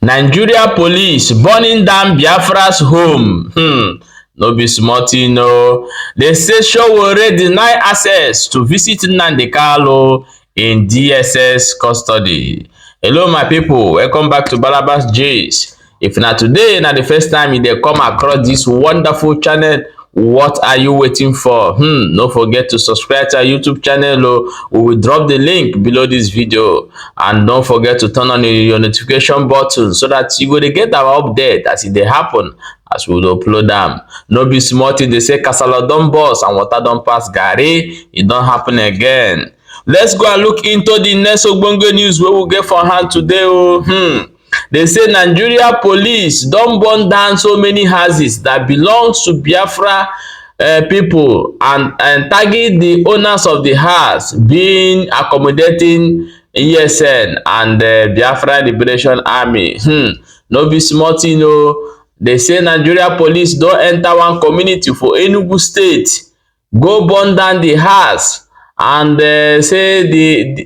Nigeria police burning down Biafra's home. No be small thing no. They say Sowore deny access to visit Nnamdi Kanu in DSS custody. Hello my people, welcome back to Balabas Gist. If na today na the first time you dey come across this wonderful channel, what are you waiting for? No forget to subscribe to our YouTube channel. We will drop the link below this video, and don't forget to turn on your notification button so that you go to get our update as it happen as we will upload them. No be small thing, they say kasala don burst and water don pass garri. It don't happen again. Let's go and look into the next ogbonge news wey we get for hand today. They say Nigeria police don burn down so many houses that belongs to Biafra people and target the owners of the house being accommodating ESN and Biafra Liberation Army. No be small thing o. They say Nigeria police don enter one community for Enugu State, go burn down the house, and say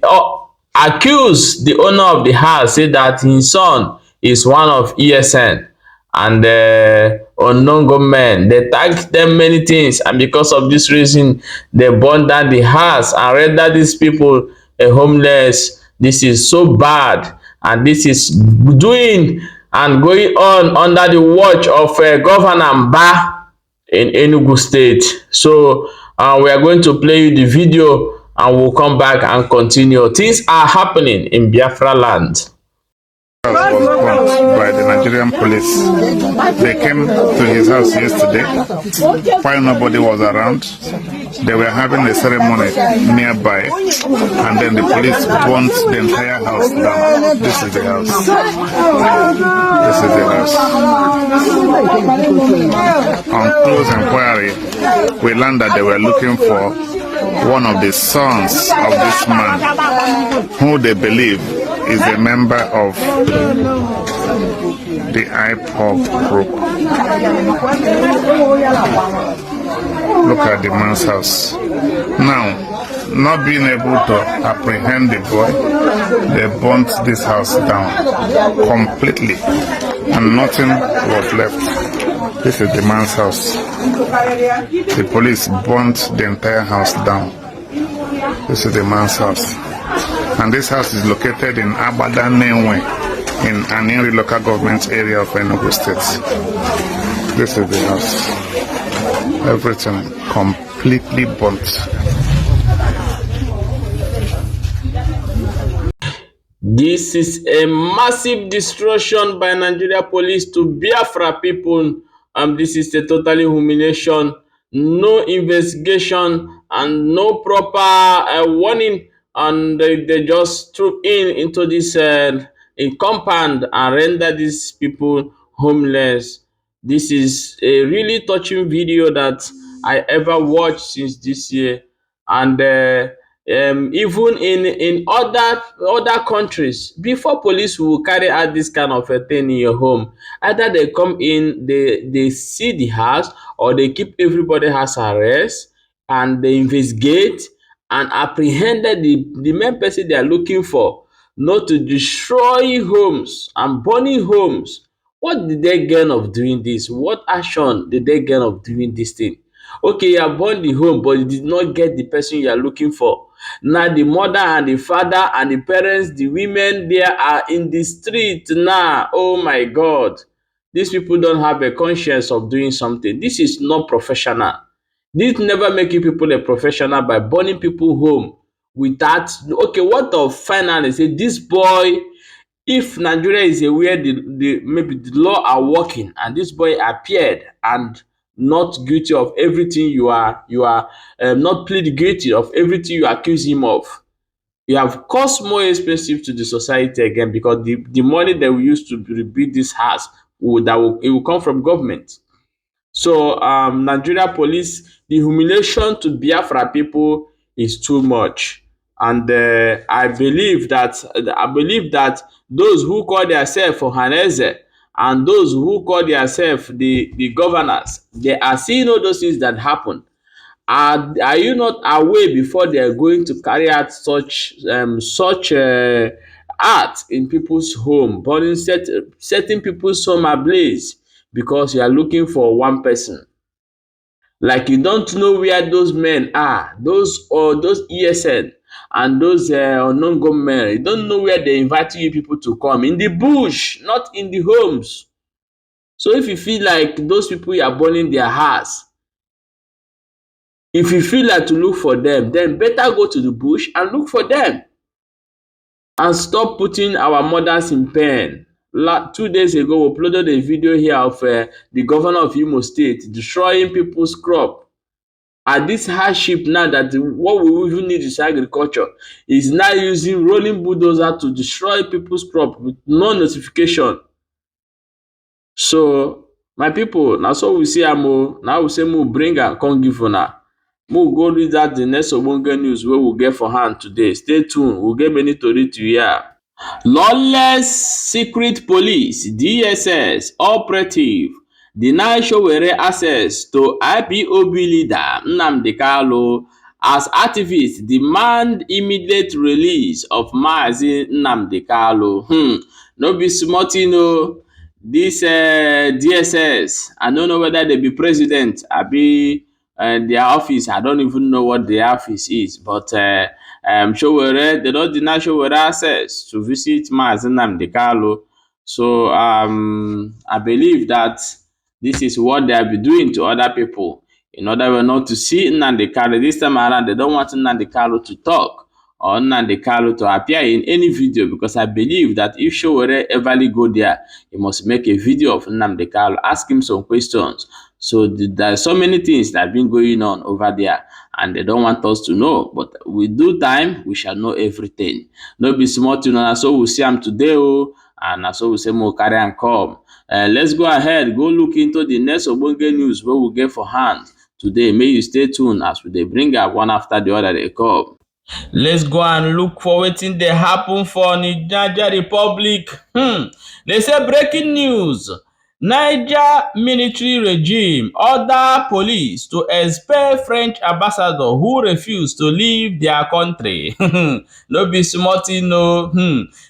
accuse the owner of the house, say that his son is one of ESN, and unknown government they tag them many things, and because of this reason they burn down the house and render these people homeless. This is so bad, and this is doing and going on under the watch of Governor Ba in Enugu State. So we are going to play you the video and we'll come back and continue. Things are happening in Biafra land. Was bombed by the Nigerian police. They came to his house yesterday while nobody was around. They were having a ceremony nearby, and then the police burnt the entire house down. This is the house. This is the house. On close inquiry, we learned that they were looking for one of the sons of this man, who they believe is a member of the IPOB group. Look at the man's house. Now, not being able to apprehend the boy, they burnt this house down completely, and nothing was left. This is the man's house. The police burnt the entire house down. This is the man's house. And this house is located in Agbada, nnewe, in Aniri local government area of Enugu State. This is the house. Everything completely burnt. This is a massive destruction by Nigeria police to Biafra people. This is a totally humiliation, no investigation and no proper warning, and they just troop into this compound and render these people homeless. This is a really touching video that I ever watched since this year, and even in other countries, before police will carry out this kind of a thing in your home, either they come in, they see the house, or they keep everybody house arrest, and they investigate and apprehend the main person they are looking for, not to destroy homes and burning homes. What did they gain of doing this? What action did they gain of doing this thing? Okay, you have burned the home, but you did not get the person you are looking for. Now the mother and the father and the parents, the women there are in the street now. Oh my God. These people don't have a conscience of doing something. This is not professional. This never make you people a professional by burning people home without, okay, what of finally say this boy, if Nigeria is aware maybe the law are working, and this boy appeared and not guilty of everything you are not plead guilty of everything you accuse him of, you have caused more expensive to the society again, because the money that we used to rebuild this house it will come from government. So Nigeria police, the humiliation to Biafra people is too much, and I believe that those who call themselves for Haneze and those who call themselves the governors, they are seeing all those things that happen. Are you not aware before they are going to carry out such art in people's home, setting people's home ablaze because you are looking for one person. Like you don't know where those men are, those ESN and those unknown gunmen. You don't know where they invite you people to come. In the bush, not in the homes. So if you feel like those people you are burning their house, if you feel like to look for them, then better go to the bush and look for them. And stop putting our mothers in pain. 2 days ago, we uploaded a video here of the governor of Imo State destroying people's crop. At this hardship now that what we even need is agriculture, is now using rolling bulldozer to destroy people's crop with no notification. So my people, na so we see am o. Now we say make we bring am come give una. Make we go read that the next ogbonge news wey we get for hand today. Stay tuned, we get many tori to hear. Lawless secret police DSS operative deny Sowore access to IPOB leader Nnamdi Kanu as activists demand immediate release of Mazi Nnamdi Kanu. No be small thing o. Dis DSS, I no know whether they be president abi their office. I don't even know what their office is, but Sowore, they don deny Sowore access to visit Mazi Nnamdi Kanu. So I believe that this is what they have been doing to other people in order not to see Nnamdi Kanu. This time around, they don't want Nnamdi Kanu to talk or Nnamdi Kanu to appear in any video, because I believe that if Sowore everly go there, he must make a video of Nnamdi Kanu, ask him some questions. So there are so many things that have been going on over there, and they don't want us to know. But with due time, we shall know everything. No be small thing, and so we see am today, and so we say more carry and come. Let's go ahead, go look into the next ogbonge news wey we get for hand today. May you stay tuned as we dey bring am one after the other dey come. Let's go and look for wetin dey happen for Niger Republic. They say breaking news. Niger military regime order police to expel French ambassador who refuse to leave their country. No be small thing o.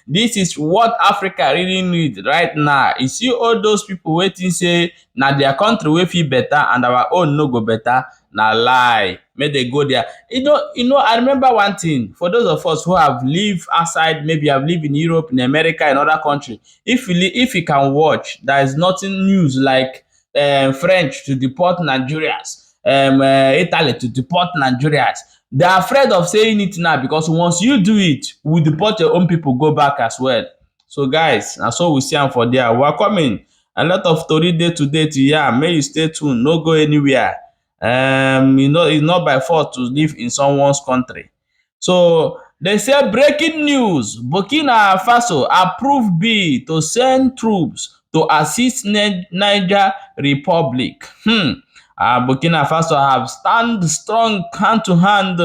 This is what Africa really need right now. You see all those people waiting say na their country wey fit better and our own no go better. Na lie. Make they go there. You know, I remember one thing. For those of us who have lived outside, maybe have lived in Europe, in America, in other countries, if you can watch, there is nothing news like French to deport Nigerians, Italy to deport Nigerians. They are afraid of saying it now because once you do it, we deport your own people, go back as well. So guys, and so we see them for there. We are coming. A lot of story day today to hear. May you stay tuned. No go anywhere. You know, it's not by force to live in someone's country. So they say breaking news: Burkina Faso approved bill to send troops to assist Niger Republic. Burkina Faso have stand strong hand to hand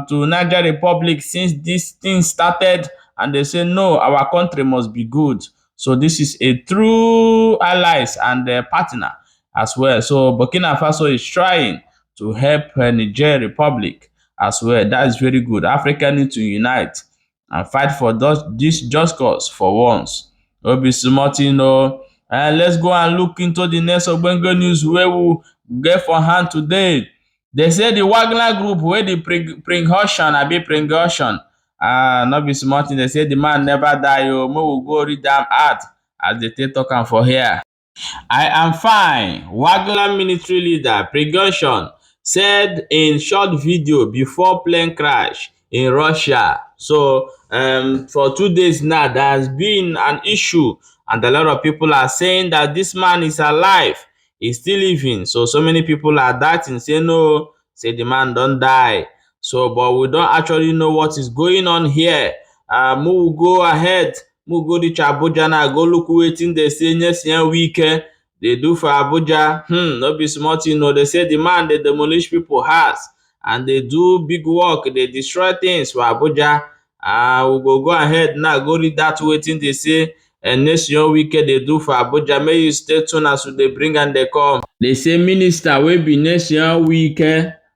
to Niger Republic since this thing started, and they say no, our country must be good. So this is a true allies and partner as well. So Burkina Faso is trying to help Niger Republic as well. That is very good. Africa need to unite and fight for this just cause for once. No be small thing o. Let's go and look into the next ogbonge news wey we get for hand today. They say the Wagner group wey the Prigozhin, no be small thing. They say the man never die o. Make we go read am out as they take talk am for here. I am fine. Wagner military leader Prigozhin said in short video before plane crash in Russia. So for 2 days now, there has been an issue, and a lot of people are saying that this man is alive, he's still living. So many people are doubting, say no, say the man don't die. So, but we don't actually know what is going on here. We'll go ahead, we'll go reach Abuja now, go look wetin they say next week. They do for Abuja. No be small thing. No, they say the man they demolish people house and they do big work. They destroy things for Abuja. We go ahead now, go read that wetin they say. And next week they do for Abuja. May you stay tuned as they bring and they come. They say minister will be next week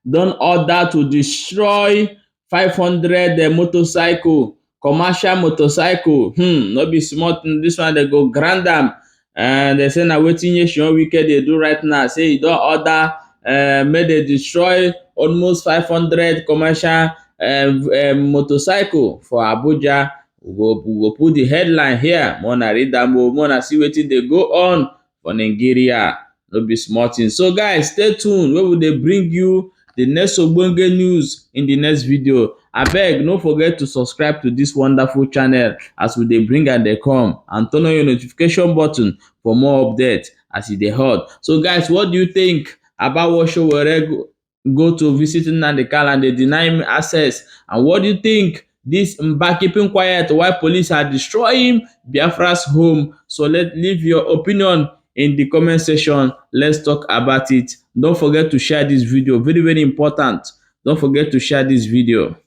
don order to destroy 500 motorcycle commercial motorcycle. No be small thing. This one they go grand am. And they say na wetin Nyesom Wike dey do right now. Say he don order make they destroy almost 500 commercial motorcycle for Abuja. We go put the headline here. Mona read am o. Mona see wetin dey go on for Nigeria. No be small thing. So guys, stay tuned. We will dey bring you the next ogbonge news in the next video. Abeg, no forget to subscribe to this wonderful channel as we dey bring am dey come, and turn on your notification button for more updates as e dey hot. So guys, what do you think about what Sowore go to visit Nnamdi Kanu and they deny him access? And what do you think this Mba keeping quiet while police are destroying Biafra's home? So leave your opinion in the comment section. Let's talk about it. Don't forget to share this video. Very, very important. Don't forget to share this video.